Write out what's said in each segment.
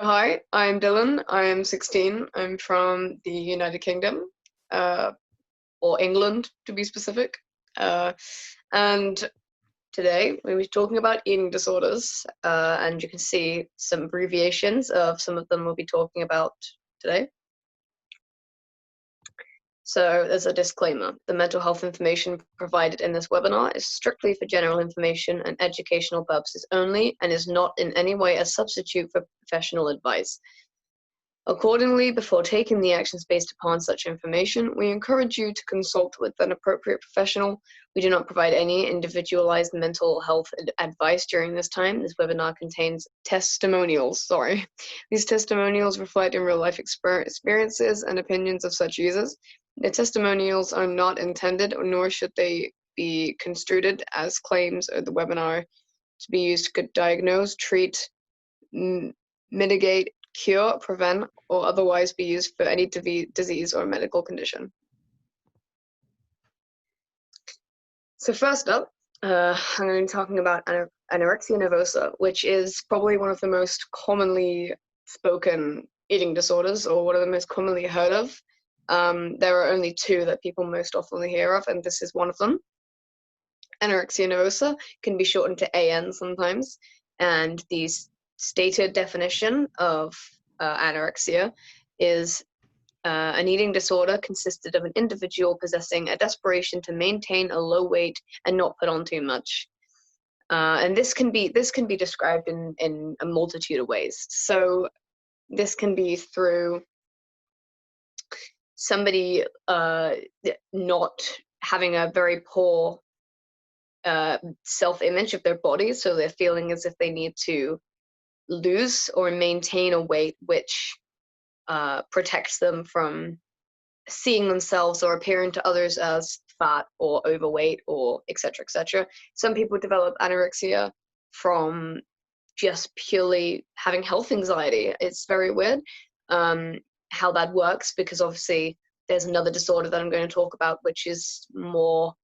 Hi, I'm Dylan. I'm 16. I'm from the United Kingdom, uh, or England to be specific. Uh, and today we'll be talking about eating disorders, and you can see some abbreviations of some of them we'll be talking about today. So there's a disclaimer. The mental health information provided in this webinar is strictly for general information and educational purposes only and is not in any way a substitute for professional advice. Accordingly, before taking the actions based upon such information, we encourage you to consult with an appropriate professional. We do not provide any individualized mental health advice during this time. This webinar contains testimonials. These testimonials reflect in real-life experiences and opinions of such users. The testimonials are not intended, nor should they be construed as claims of the webinar to be used to diagnose, treat, mitigate, cure, prevent, or otherwise be used for any disease or medical condition. So first up, I'm going to be talking about Anorexia Nervosa, which is probably one of the most commonly spoken eating disorders, or one of the most commonly heard of. There are only two that people most often hear of, and this is one of them. Anorexia Nervosa can be shortened to AN sometimes, and the stated definition of anorexia is an eating disorder consisted of an individual possessing a desperation to maintain a low weight and not put on too much. And this can be described in a multitude of ways. So this can be through somebody not having a very poor self-image of their body, so they're feeling as if they need to lose or maintain a weight which protects them from seeing themselves or appearing to others as fat or overweight or etc. etc. Some people develop anorexia from just purely having health anxiety. It's very weird how that works, because obviously there's another disorder that I'm going to talk about which is more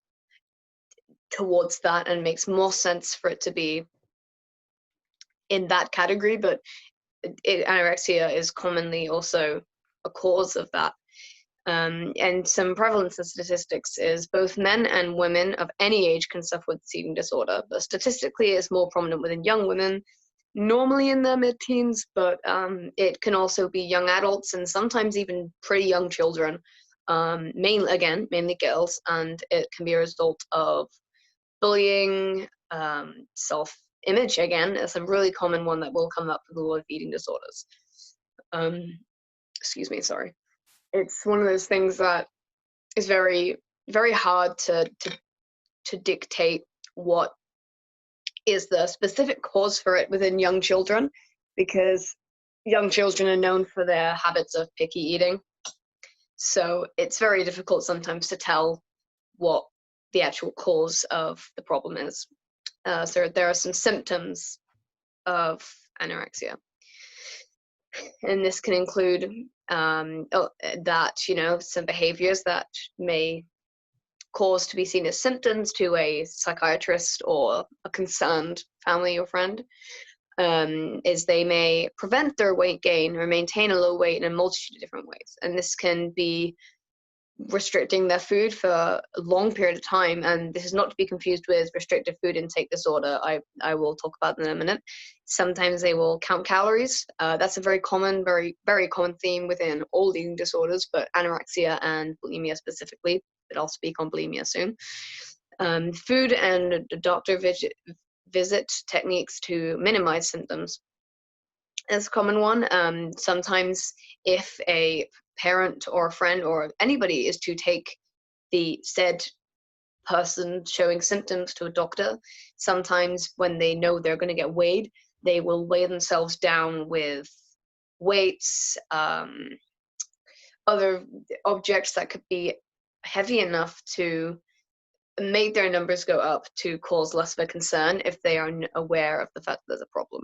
towards that and makes more sense for it to be in that category, but anorexia is commonly also a cause of that. And some prevalence of statistics is both men and women of any age can suffer with this eating disorder, but statistically it's more prominent within young women, normally in their mid-teens, but it can also be young adults and sometimes even pretty young children, mainly girls, and it can be a result of bullying, self-image. Again, it's a really common one that will come up with a lot of eating disorders. Excuse me, sorry. It's one of those things that is very, very hard to dictate what is the specific cause for it within young children, because young children are known for their habits of picky eating. So it's very difficult sometimes to tell what the actual cause of the problem is. So there are some symptoms of anorexia, and this can include that, some behaviors that may cause to be seen as symptoms to a psychiatrist or a concerned family or friend, is they may prevent their weight gain or maintain a low weight in a multitude of different ways. And this can be restricting their food for a long period of time, and this is not to be confused with restrictive food intake disorder. I will talk about that in a minute. Sometimes they will count calories. That's a very common, very, very common theme within all eating disorders, but anorexia and bulimia specifically, but I'll speak on bulimia soon. Food and doctor visit techniques to minimize symptoms is a common one. Sometimes if a parent or a friend or anybody is to take the said person showing symptoms to a doctor, sometimes when they know they're going to get weighed, they will weigh themselves down with weights, other objects that could be heavy enough to make their numbers go up to cause less of a concern if they are aware of the fact that there's a problem.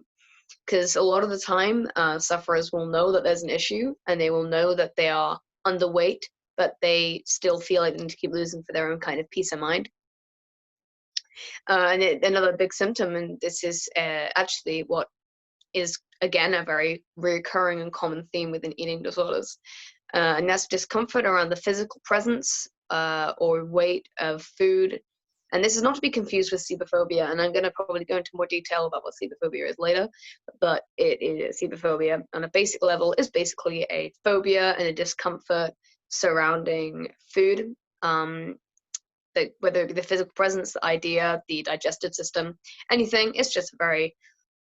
Because a lot of the time, sufferers will know that there's an issue and they will know that they are underweight, but they still feel like they need to keep losing for their own kind of peace of mind. Another big symptom, and this is actually what is, again, a very recurring and common theme within eating disorders. And that's discomfort around the physical presence or weight of food. And this is not to be confused with xenophobia, and I'm going to probably go into more detail about what xenophobia is later, but xenophobia on a basic level is basically a phobia and a discomfort surrounding food, whether it be the physical presence, the idea, the digestive system, anything. It's just very,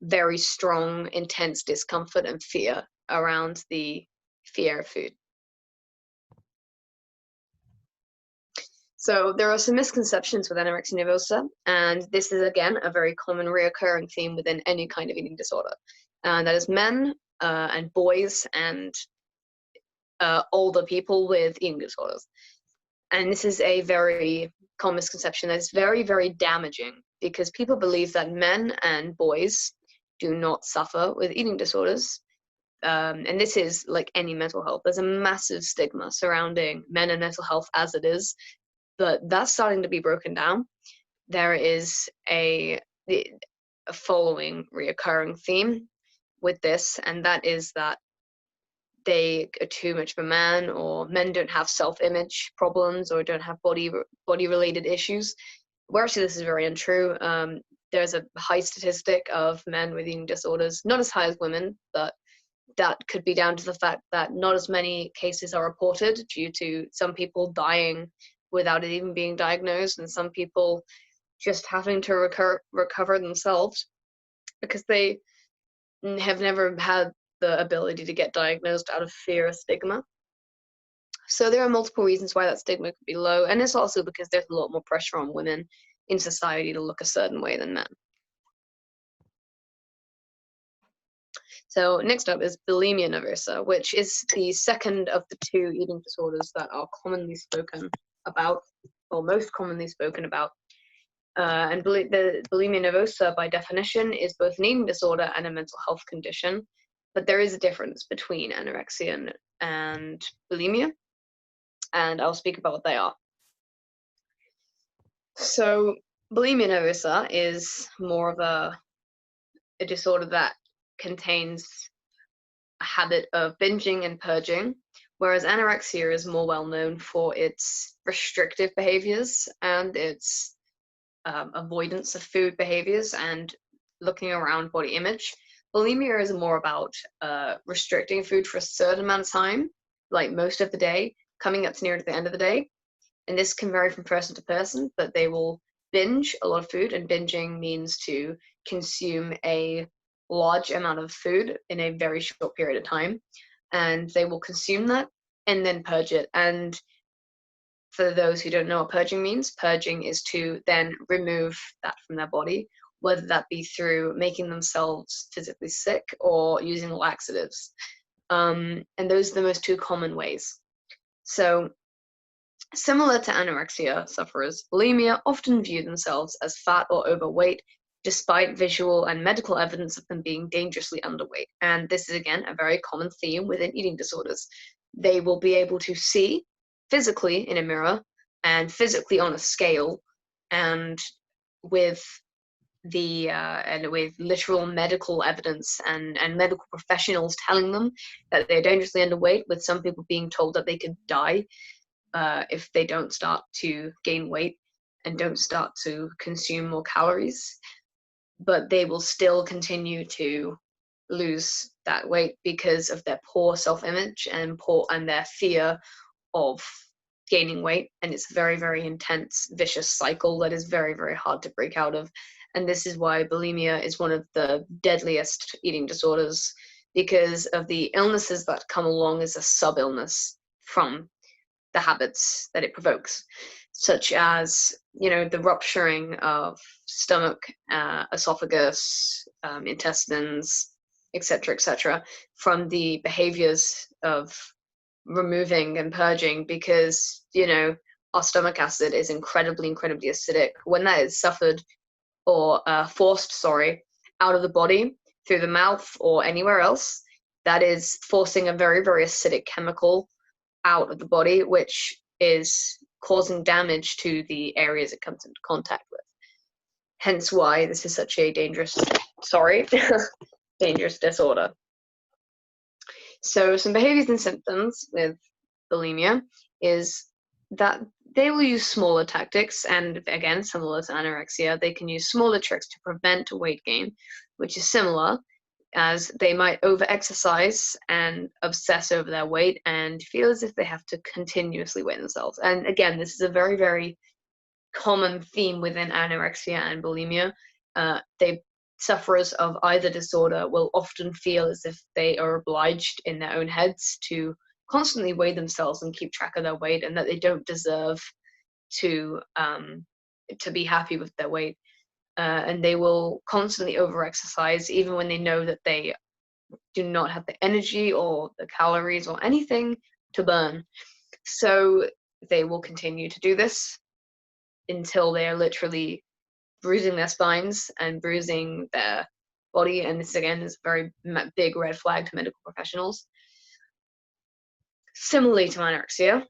very strong, intense discomfort and fear around the fear of food. So there are some misconceptions with anorexia nervosa, and this is, again, a very common reoccurring theme within any kind of eating disorder. And that is men and boys and older people with eating disorders. And this is a very common misconception that is very, very damaging, because people believe that men and boys do not suffer with eating disorders. And this is like any mental health. There's a massive stigma surrounding men and mental health as it is, but that's starting to be broken down. There is a following reoccurring theme with this, and that is that they are too much of a man, or men don't have self-image problems, or don't have body-related issues. Where actually this is very untrue. There's a high statistic of men with eating disorders, not as high as women, but that could be down to the fact that not as many cases are reported due to some people dying without it even being diagnosed, and some people just having to recover themselves because they have never had the ability to get diagnosed out of fear of stigma. So there are multiple reasons why that stigma could be low, and it's also because there's a lot more pressure on women in society to look a certain way than men. So next up is Bulimia Nervosa, which is the second of the two eating disorders that are commonly spoken about, or most commonly spoken about. And the Bulimia Nervosa, by definition, is both an eating disorder and a mental health condition. But there is a difference between anorexia and bulimia, and I'll speak about what they are. So Bulimia Nervosa is more of a disorder that contains a habit of binging and purging, whereas anorexia is more well known for its restrictive behaviors and its avoidance of food behaviors and looking around body image. Bulimia is more about restricting food for a certain amount of time, like most of the day, coming up to near to the end of the day. And this can vary from person to person, but they will binge a lot of food, and binging means to consume a large amount of food in a very short period of time. And they will consume that and then purge it. And for those who don't know what purging means, purging is to then remove that from their body, whether that be through making themselves physically sick or using laxatives. And those are the most two common ways. So similar to anorexia sufferers, bulimia often view themselves as fat or overweight, despite visual and medical evidence of them being dangerously underweight. And this is, again, a very common theme within eating disorders. They will be able to see physically in a mirror and physically on a scale, and with literal medical evidence and medical professionals telling them that they're dangerously underweight, with some people being told that they could die if they don't start to gain weight and don't start to consume more calories. But they will still continue to lose that weight because of their poor self-image and their fear of gaining weight. And it's a very, very intense, vicious cycle that is very, very hard to break out of. And this is why bulimia is one of the deadliest eating disorders, because of the illnesses that come along as a sub-illness from the habits that it provokes, such as, the rupturing of stomach, esophagus, intestines, etc., from the behaviors of removing and purging, because, our stomach acid is incredibly, incredibly acidic. When that is suffered or forced, out of the body through the mouth or anywhere else, that is forcing a very, very acidic chemical out of the body, which is causing damage to the areas it comes into contact with. Hence why this is such a dangerous, dangerous disorder. So some behaviors and symptoms with bulimia is that they will use smaller tactics, and again, similar to anorexia, they can use smaller tricks to prevent weight gain, which is similar, as they might over-exercise and obsess over their weight and feel as if they have to continuously weigh themselves. And again, this is a very, very common theme within anorexia and bulimia. Sufferers of either disorder will often feel as if they are obliged in their own heads to constantly weigh themselves and keep track of their weight, and that they don't deserve to be happy with their weight. And they will constantly over-exercise, even when they know that they do not have the energy or the calories or anything to burn. So they will continue to do this until they are literally bruising their spines and bruising their body. And this, again, is a very big red flag to medical professionals. Similarly to anorexia,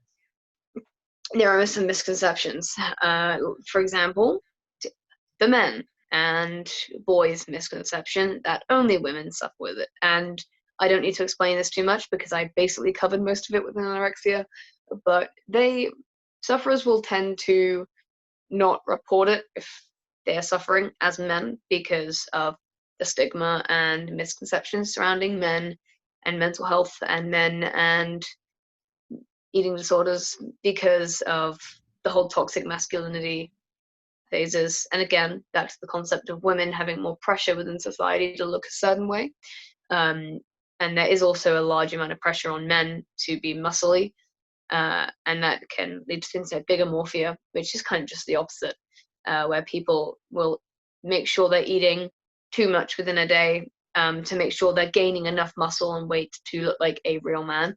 there are some misconceptions. For example, the men and boys misconception that only women suffer with it. And I don't need to explain this too much because I basically covered most of it with anorexia, but sufferers will tend to not report it if they are suffering as men because of the stigma and misconceptions surrounding men and mental health and men and eating disorders, because of the whole toxic masculinity phases. And again, back to the concept of women having more pressure within society to look a certain way. And there is also a large amount of pressure on men to be muscly, and that can lead to things like bigomorphia, which is kind of just the opposite, where people will make sure they're eating too much within a day to make sure they're gaining enough muscle and weight to look like a real man.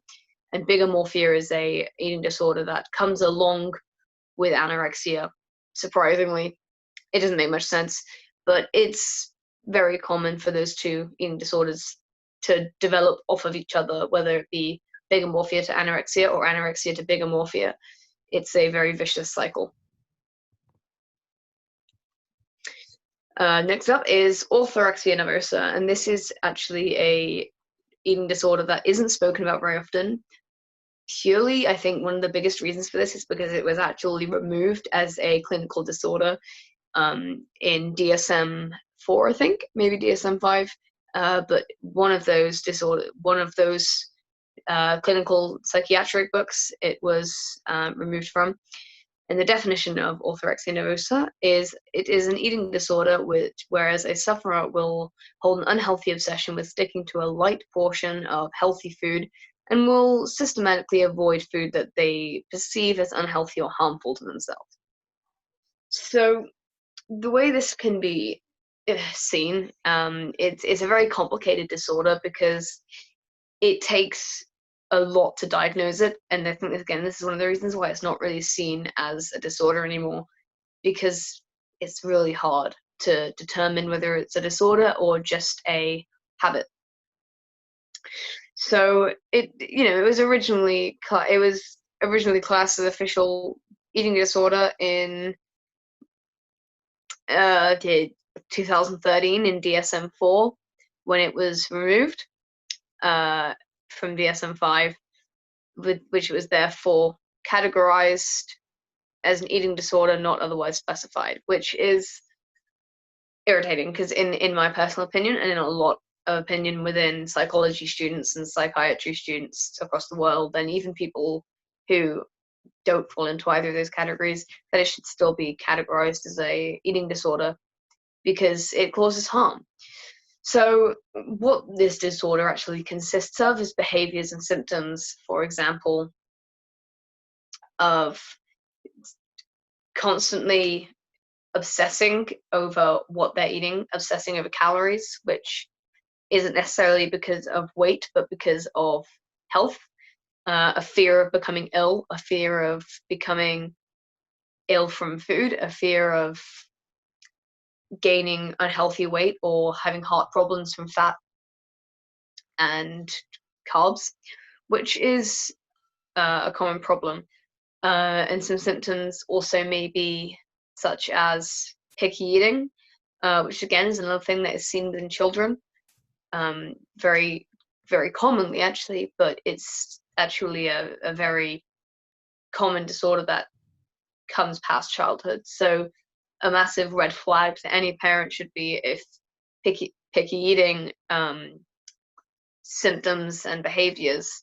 And bigomorphia is a eating disorder that comes along with anorexia. Surprisingly, it doesn't make much sense, but it's very common for those two eating disorders to develop off of each other, whether it be bigomorphia to anorexia or anorexia to bigomorphia. It's a very vicious cycle. Next up is Orthorexia Nervosa, and this is actually a eating disorder that isn't spoken about very often. Purely, I think one of the biggest reasons for this is because it was actually removed as a clinical disorder in DSM-4, I think, maybe DSM-5, but one of those clinical psychiatric books it was removed from. And the definition of orthorexia nervosa is it is an eating disorder whereas a sufferer will hold an unhealthy obsession with sticking to a light portion of healthy food and will systematically avoid food that they perceive as unhealthy or harmful to themselves. So the way this can be seen, it's a very complicated disorder because it takes a lot to diagnose it, and I think, again, this is one of the reasons why it's not really seen as a disorder anymore, because it's really hard to determine whether it's a disorder or just a habit. So it was originally classed as official eating disorder in 2013 in DSM-4 when it was removed from DSM-5, which was therefore categorized as an eating disorder not otherwise specified, which is irritating because in my personal opinion, and in a lot of opinion within psychology students and psychiatry students across the world, and even people who don't fall into either of those categories, that it should still be categorized as a eating disorder because it causes harm. So what this disorder actually consists of is behaviors and symptoms, for example, of constantly obsessing over what they're eating, obsessing over calories, which isn't necessarily because of weight, but because of health, a fear of becoming ill, a fear of becoming ill from food, a fear of gaining unhealthy weight or having heart problems from fat and carbs, which is a common problem. And some symptoms also may be such as picky eating, which again is another thing that is seen within children. very, very commonly actually, but it's actually a very common disorder that comes past childhood. So a massive red flag to any parent should be if picky eating symptoms and behaviors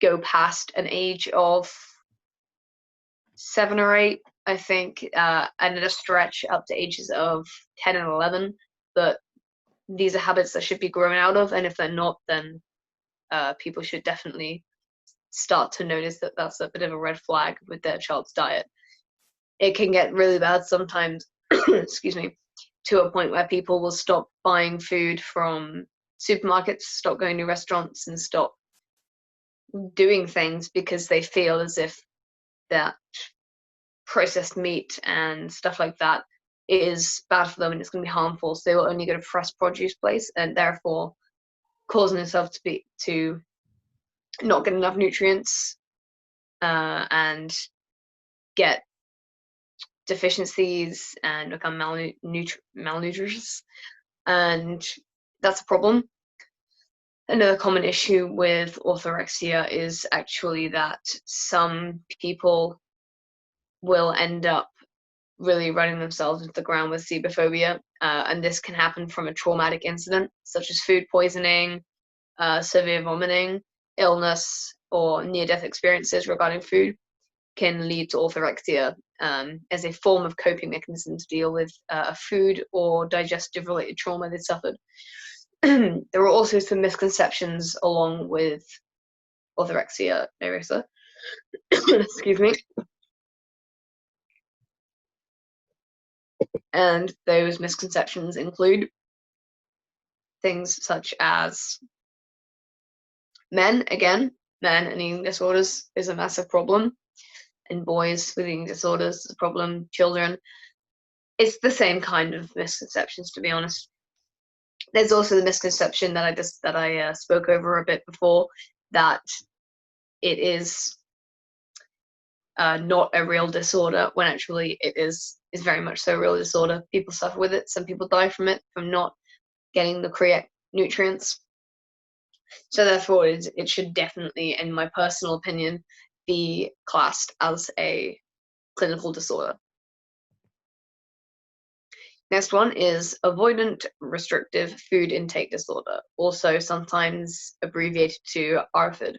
go past an age of 7 or 8, I think, and at a stretch up to ages of 10 and 11. But these are habits that should be grown out of, and if they're not, then people should definitely start to notice that that's a bit of a red flag with their child's diet. It can get really bad sometimes, excuse me, to a point where people will stop buying food from supermarkets, stop going to restaurants, and stop doing things because they feel as if that processed meat and stuff like that is bad for them and it's going to be harmful. So they will only go to fresh produce place, and therefore causing themselves to not get enough nutrients and get deficiencies and become malnutritious, and that's a problem. Another common issue with orthorexia is actually that some people will end up really running themselves into the ground with xenophobia, and this can happen from a traumatic incident such as food poisoning, severe vomiting, illness, or near-death experiences regarding food can lead to orthorexia as a form of coping mechanism to deal with a food or digestive-related trauma they suffered. There are also some misconceptions along with Orthorexia Nervosa. Excuse me. And those misconceptions include things such as men and eating disorders is a massive problem, and boys with eating disorders is a problem, children. It's the same kind of misconceptions, to be honest. There's also the misconception that I spoke over a bit before, that it is not a real disorder, when actually it is very much so a real disorder. People suffer with it. Some people die from it, from not getting the correct nutrients. So therefore, it should definitely, in my personal opinion, be classed as a clinical disorder. Next one is avoidant restrictive food intake disorder, also sometimes abbreviated to ARFID.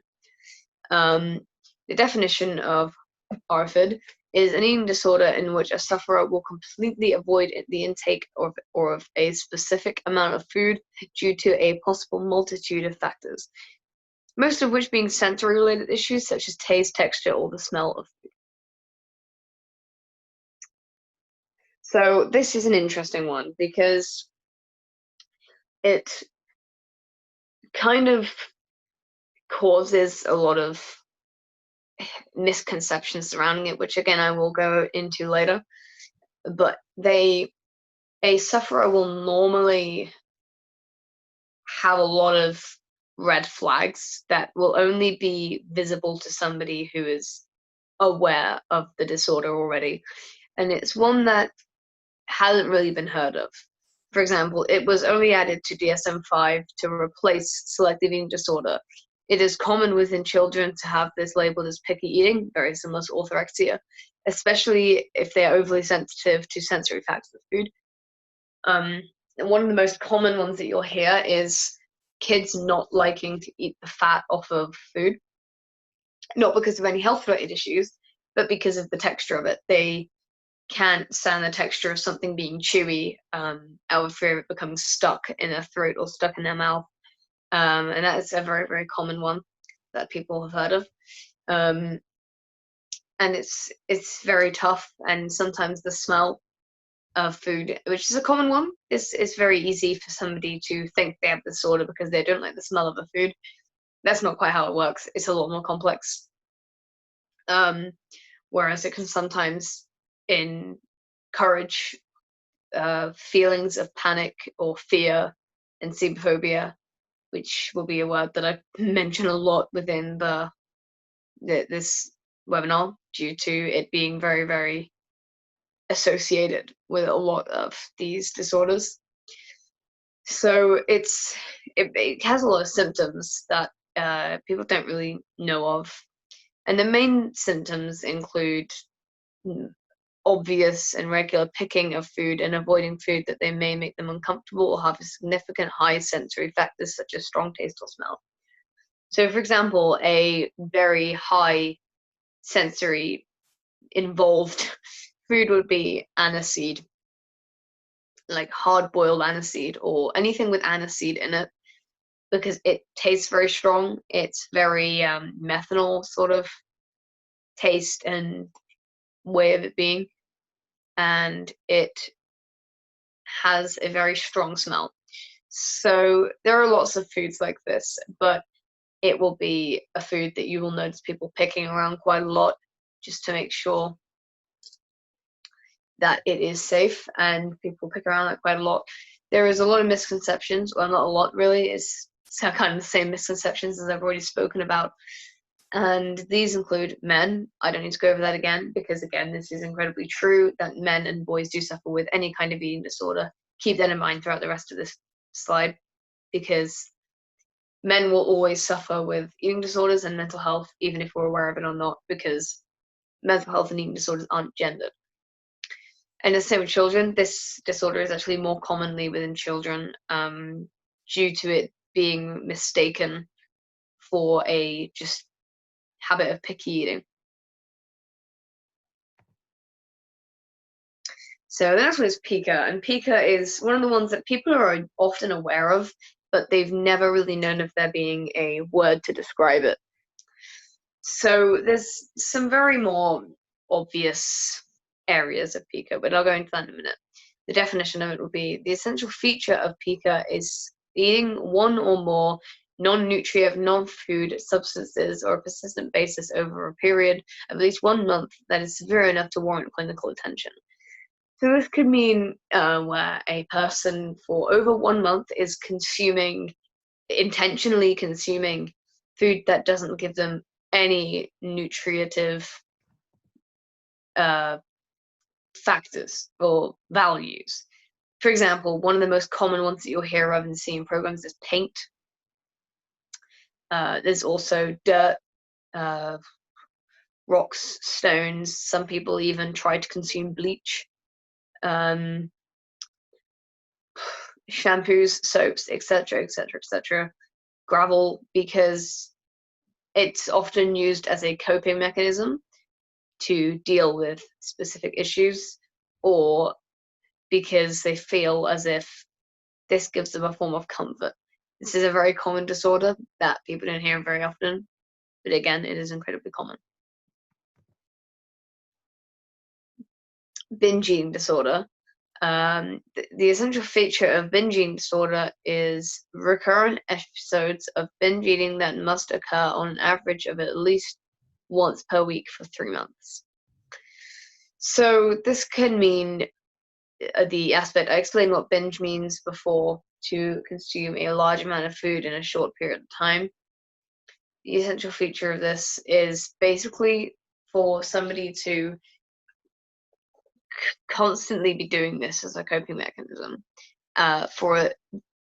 The definition of ARFID is an eating disorder in which a sufferer will completely avoid the intake of a specific amount of food due to a possible multitude of factors, most of which being sensory-related issues such as taste, texture, or the smell of food. So this is an interesting one because it kind of causes a lot of misconceptions surrounding it, which again I will go into later. But a sufferer will normally have a lot of red flags that will only be visible to somebody who is aware of the disorder already. And it's one that hasn't really been heard of. For example, it was only added to DSM-5 to replace selective eating disorder. It is common within children to have this labeled as picky eating, very similar to orthorexia, especially if they are overly sensitive to sensory factors of food. One of the most common ones that you'll hear is kids not liking to eat the fat off of food, not because of any health-related issues, but because of the texture of it. They can't stand the texture of something being chewy out of fear of it becoming stuck in their throat or stuck in their mouth. And that is a very, very common one that people have heard of. And it's very tough, and sometimes the smell of food, which is a common one, it's very easy for somebody to think they have the disorder because they don't like the smell of the food. That's not quite how it works. It's a lot more complex. Whereas it can sometimes encourage feelings of panic or fear and xenophobia, which will be a word that I mention a lot within this webinar due to it being very, very associated with a lot of these disorders. So it has a lot of symptoms that people don't really know of. And the main symptoms include obvious and regular picking of food and avoiding food that they may make them uncomfortable or have a significant high sensory factors such as strong taste or smell. So, for example, a very high sensory involved food would be aniseed, like hard-boiled aniseed or anything with aniseed in it, because it tastes very strong. It's very methanol sort of taste and way of it being, and it has a very strong smell. So there are lots of foods like this, but it will be a food that you will notice people picking around quite a lot just to make sure that it is safe, and people pick around that quite a lot. There is a lot of misconceptions, well, not a lot really, it's kind of the same misconceptions as I've already spoken about. And these include men. I don't need to go over that again because, again, this is incredibly true that men and boys do suffer with any kind of eating disorder. Keep that in mind throughout the rest of this slide, because men will always suffer with eating disorders and mental health, even if we're aware of it or not, because mental health and eating disorders aren't gendered. And the same with children. This disorder is actually more commonly within children due to it being mistaken for a just habit of picky eating. So the next one is pica, and pica is one of the ones that people are often aware of, but they've never really known of there being a word to describe it. So there's some very more obvious areas of pica, but I'll go into that in a minute. The definition of it will be the essential feature of pica is eating one or more non-nutrient, non-food substances or a persistent basis over a period of at least 1 month that is severe enough to warrant clinical attention. So this could mean where a person for over 1 month is intentionally consuming food that doesn't give them any nutritive factors or values. For example, one of the most common ones that you'll hear of and see in programs is paint. There's also dirt, rocks, stones. Some people even try to consume bleach, shampoos, soaps, etc., etc., etc. Gravel, because it's often used as a coping mechanism to deal with specific issues, or because they feel as if this gives them a form of comfort. This is a very common disorder that people don't hear very often, but again, it is incredibly common. Binge eating disorder. The essential feature of binge eating disorder is recurrent episodes of binge eating that must occur on an average of at least once per week for 3 months. So this can mean the aspect I explained what binge means before, to consume a large amount of food in a short period of time. The essential feature of this is basically for somebody to constantly be doing this as a coping mechanism for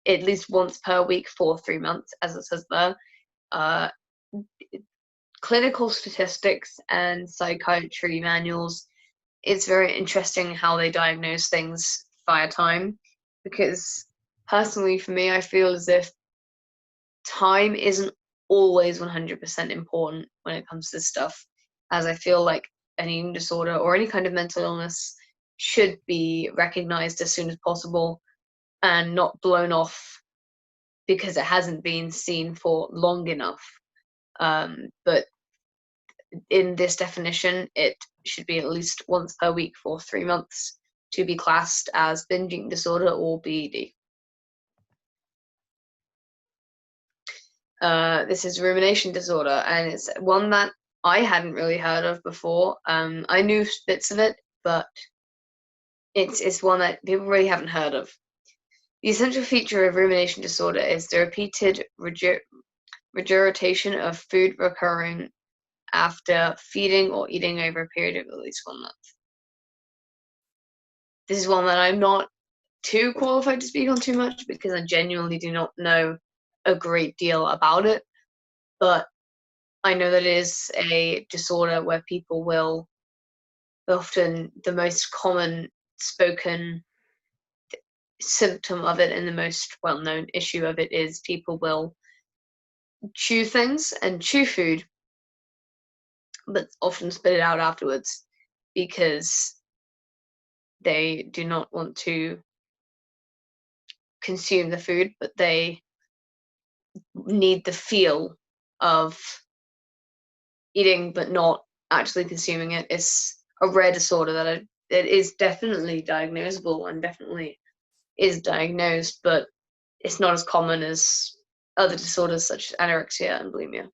at least once per week for 3 months, as it says there. Clinical statistics and psychiatry manuals, it's very interesting how they diagnose things via time, because personally for me, I feel as if time isn't always 100% important when it comes to this stuff, as I feel like an eating disorder or any kind of mental illness should be recognized as soon as possible and not blown off because it hasn't been seen for long enough. But in this definition, it should be at least once per week for 3 months to be classed as binge eating disorder or BED. This is rumination disorder, and it's one that I hadn't really heard of before. I knew bits of it, but it's one that people really haven't heard of. The essential feature of rumination disorder is the repeated regurgitation of food recurring after feeding or eating over a period of at least 1 month. This is one that I'm not too qualified to speak on too much because I genuinely do not know a great deal about it. But I know that it is a disorder where people will often, the most common spoken symptom of it and the most well-known issue of it is people will chew things and chew food, but often spit it out afterwards because they do not want to consume the food, but they need the feel of eating but not actually consuming it. It's a rare disorder that it is definitely diagnosable and definitely is diagnosed, but it's not as common as other disorders such as anorexia and bulimia.